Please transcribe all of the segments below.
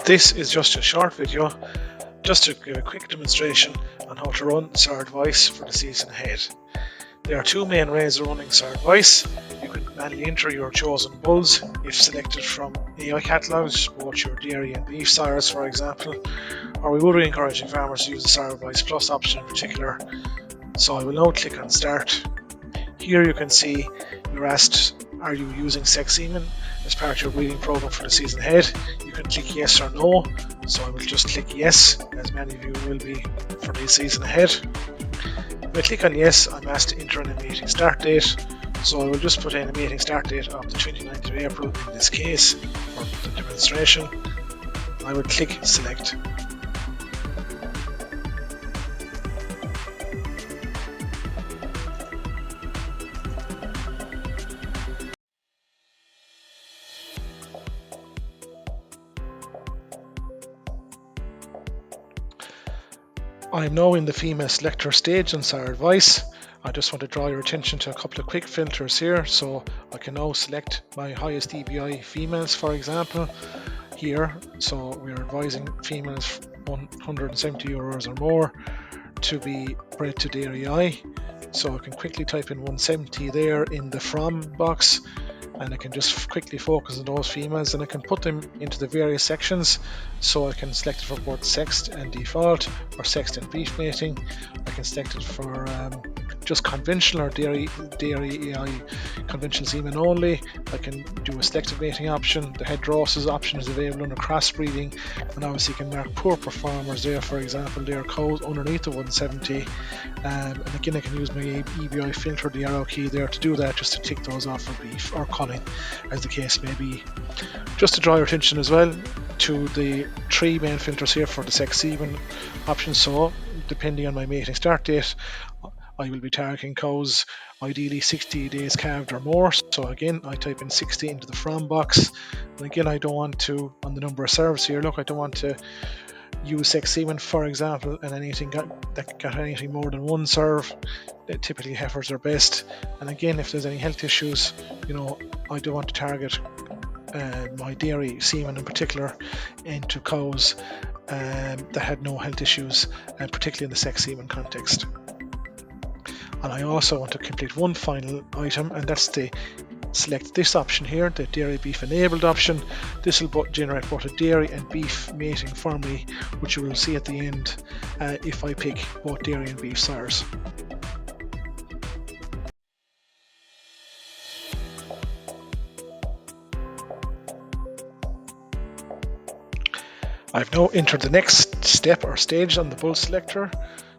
This is just a short video just to give a quick demonstration on how to run Sire Advice for the season ahead. There are two main ways of running Sire Advice. You can manually enter your chosen bulls if selected from AI catalogues, both your dairy and beef sires for example, or we would be encouraging farmers to use the Sire Advice Plus option in particular. So I will now click on Start. Here you can see you're asked, are you using sex semen as part of your breeding program for the season ahead? You can click yes or no, so I will just click yes, as many of you will be for the season ahead. If I click on yes, I'm asked to enter an mating start date, so I will just put in a mating start date of the 29th of April in this case for the demonstration. I will click select. I am now in the female selector stage on Sire Advice. I just want to draw your attention to a couple of quick filters here. So I can now select my highest EBI females, for example, here. So we're advising females 170 euros or more to be bred to dairy I. So I can quickly type in 170 there in the from box, and I can just quickly focus on those females, and I can put them into the various sections. So I can select it for both sexed and default, or sexed and beef mating. I can select it for just conventional or dairy AI conventional semen only. I can do a selective mating option. The head drosses option is available under crossbreeding, and obviously you can mark poor performers there, for example, there are cows underneath the 170. And again, I can use my EBI filter, the arrow key there, to do that, just to tick those off for beef or culling, as the case may be. Just to draw your attention as well to the three main filters here for the sex semen option. So depending on my mating start date, I will be targeting cows ideally 60 days calved or more. So again, I type in 60 into the from box, and again, I don't want to, on the number of serves here, look, I don't want to use sex semen, for example, and anything that got anything more than one serve. Typically heifers are best. And again, if there's any health issues, I do want to target my dairy semen in particular into cows that had no health issues, and particularly in the sex semen context. And I also want to complete one final item, and that's to select this option here, the dairy beef enabled option. This will generate both a dairy and beef mating for me, which you will see at the end if I pick both dairy and beef sires. I've now entered the next step or stage on the bull selector.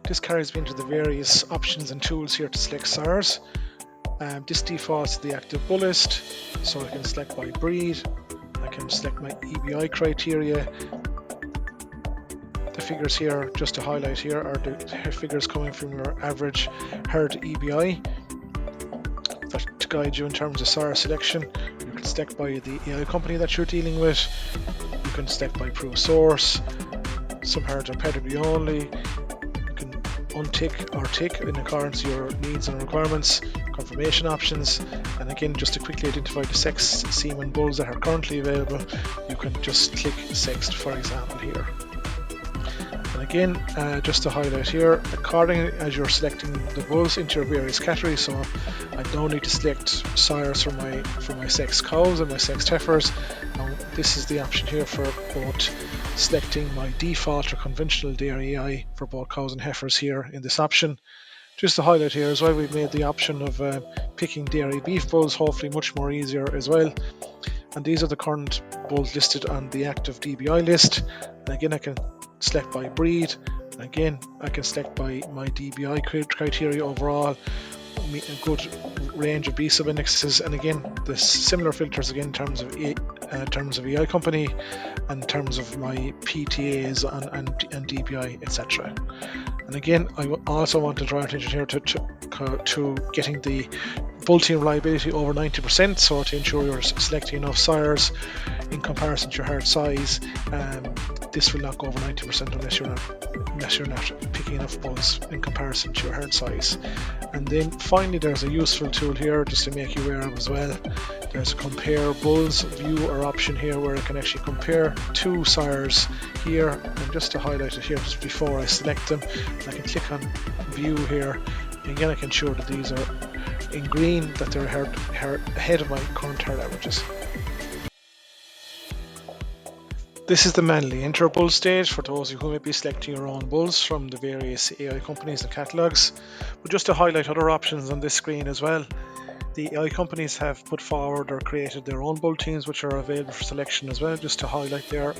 This carries me into the various options and tools here to select sires. This defaults to the active bull list, so I can select by breed. I can select my EBI criteria. The figures here, just to highlight here, are the figures coming from your average herd EBI. That to guide you in terms of sire selection. You can select by the AI company that you're dealing with. You can select by proof source. Some herds are pedigree only. You can untick or tick in accordance to your needs and requirements. Confirmation options, and again, just to quickly identify the sex semen bulls that are currently available, you can just click sexed, for example, here. And again, just to highlight here, according as you're selecting the bulls into your various categories, so I don't need to select sires for my sexed cows and my sexed heifers. Now, this is the option here for both selecting my default or conventional dairy AI for both cows and heifers here in this option. Just to highlight here as well, we've made the option of picking dairy beef bulls hopefully much more easier as well. And these are the current bulls listed on the active DBI list. And again, I can select by breed. And again, I can select by my DBI criteria overall, a good range of B sub-indexes. And again, the similar filters again in terms of EI company and in terms of my PTAs and DBI, etc. And again, I also want to draw attention here to getting the bull team reliability over 90%, so to ensure you're selecting enough sires in comparison to your herd size. This will not go over 90% unless you're not picking enough bulls in comparison to your herd size. And then finally, there's a useful tool here just to make you aware of as well. There's a compare bulls view or option here where I can actually compare two sires here, and just to highlight it here just before I select them, I can click on view here, and again I can ensure that these are in green, that they're ahead of my current herd averages. This is the manually enter bull stage for those of you who may be selecting your own bulls from the various AI companies and catalogues. But just to highlight other options on this screen as well, the AI companies have put forward or created their own bull teams which are available for selection as well, just to highlight there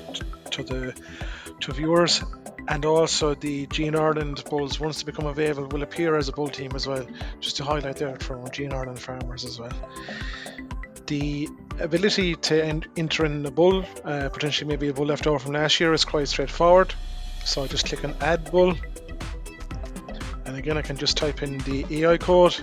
to viewers. And also the Gene Ireland bulls, once they become available, will appear as a bull team as well, just to highlight there for our Gene Ireland farmers as well. The ability to enter in a bull, potentially maybe a bull left over from last year, is quite straightforward. So I just click on add bull, and again I can just type in the AI code.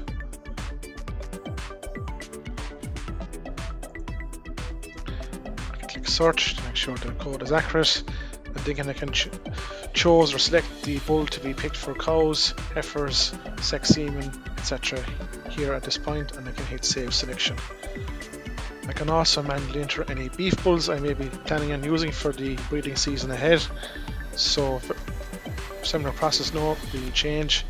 Click search to make sure the code is accurate, and again I can choose or select the bull to be picked for cows, heifers, sex semen, etc. here at this point, and I can hit save selection. I can also manually enter any beef bulls I may be planning on using for the breeding season ahead. So similar process, no really change.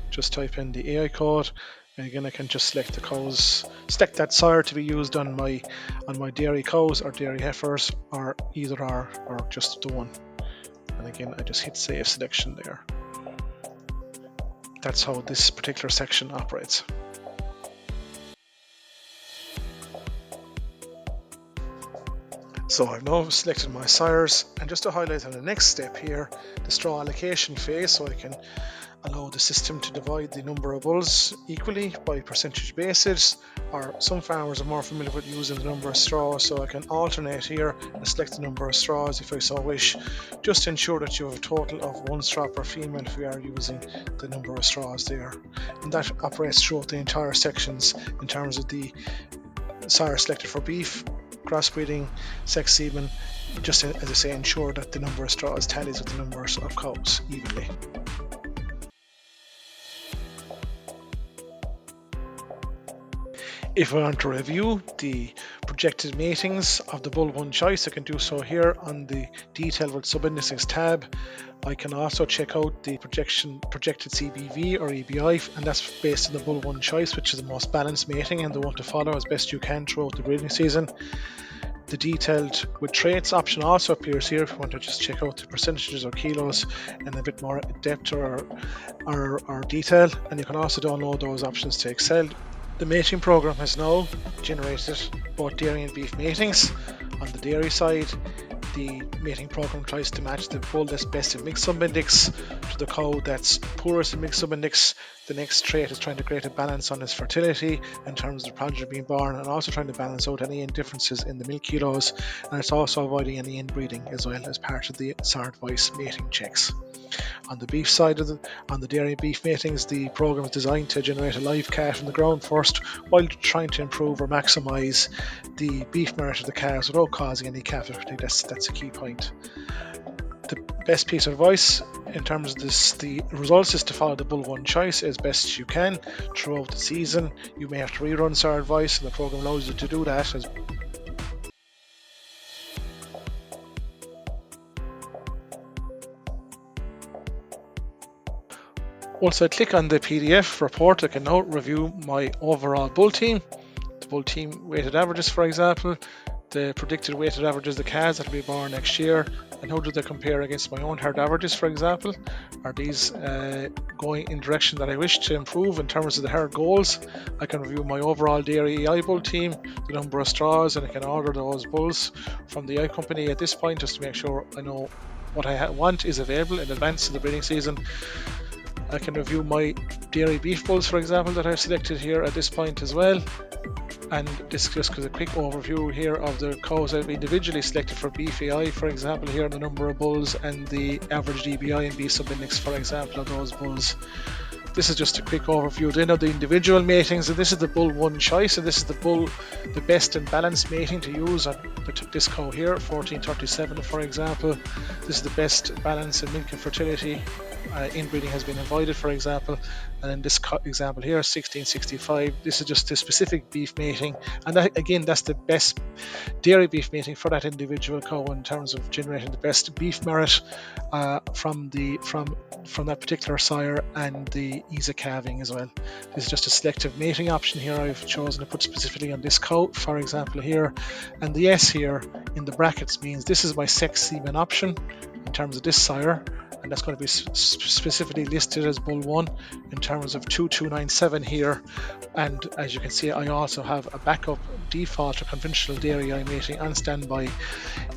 Just type in the AI code, and again I can just select the cows, select that sire to be used on my dairy cows or dairy heifers, or either or just the one. And again I just hit save selection there. That's how this particular section operates. So I've now selected my sires, and just to highlight on the next step here, the straw allocation phase, so I can allow the system to divide the number of bulls equally by percentage basis, or some farmers are more familiar with using the number of straws, so I can alternate here and select the number of straws if I so wish, just to ensure that you have a total of one straw per female if we are using the number of straws there. And that operates throughout the entire sections in terms of the sire selected for beef, crossbreeding, sex semen, just to, as I say, ensure that the number of straws tallies with the numbers of cows evenly. If I want to review the projected matings of the bull one choice, I can do so here on the detail with sub-indices tab. I can also check out the projected CBV or EBI, and that's based on the bull one choice, which is the most balanced mating and the one to follow as best you can throughout the breeding season. The detailed with traits option also appears here if you want to just check out the percentages or kilos in a bit more depth or detail, and you can also download those options to Excel. The mating program has now generated both dairy and beef matings. On the dairy side, the mating program tries to match the bull that's best in mixed sub-index to the cow that's poorest in mixed sub-index. The next trait is trying to create a balance on its fertility in terms of the progeny being born, and also trying to balance out any differences in the milk kilos, and it's also avoiding any inbreeding as well as part of the Sire Advice mating checks. On the beef side on the dairy beef matings, the program is designed to generate a live calf in the ground first, while trying to improve or maximise the beef merit of the calves without causing any calf infertility. That's a key point. The best piece of advice in terms of the results is to follow the bull one choice as best as you can throughout the season. You may have to rerun Sire Advice, and the program allows you to do that. Once I click on the PDF report, I can now review my overall bull team, the bull team weighted averages, for example, the predicted weighted averages of the calves that will be born next year, and how do they compare against my own herd averages, for example. Are these going in direction that I wish to improve in terms of the herd goals? I can review my overall dairy EI bull team, the number of straws, and I can order those bulls from the EI company at this point just to make sure I know what I want is available in advance of the breeding season. I can review my dairy beef bulls, for example, that I've selected here at this point as well. And this just gives a quick overview here of the cows I've individually selected for beef AI, for example, here the number of bulls and the average DBI and B sub-index, for example, of those bulls. This is just a quick overview then of the individual matings, and this is the bull one choice, and this is the best and balanced mating to use on this cow here, 1437, for example. This is the best balance in milk and fertility inbreeding has been avoided, for example. And in this example here, 1665, this is just a specific beef mating. And that, again, that's the best dairy beef mating for that individual cow in terms of generating the best beef merit from that particular sire, and the ease of calving as well. This is just a selective mating option here I've chosen to put specifically on this cow, for example here. And the S here in the brackets means this is my sex semen option in terms of this sire, and that's going to be specifically listed as bull 1 in terms of 2297 here. And as you can see, I also have a backup default or conventional dairy mating on standby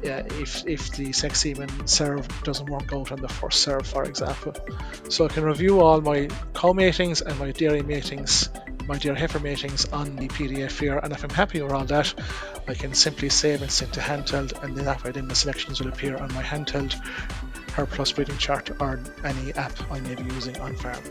if the sex semen serve doesn't work out on the first serve, for example. So I can review all my cow matings and my dairy matings, my dairy heifer matings on the PDF here, and if I'm happy with all that, I can simply save and send to handheld, and then that way then the selections will appear on my handheld HerdPlus breeding chart or any app I may be using on farm.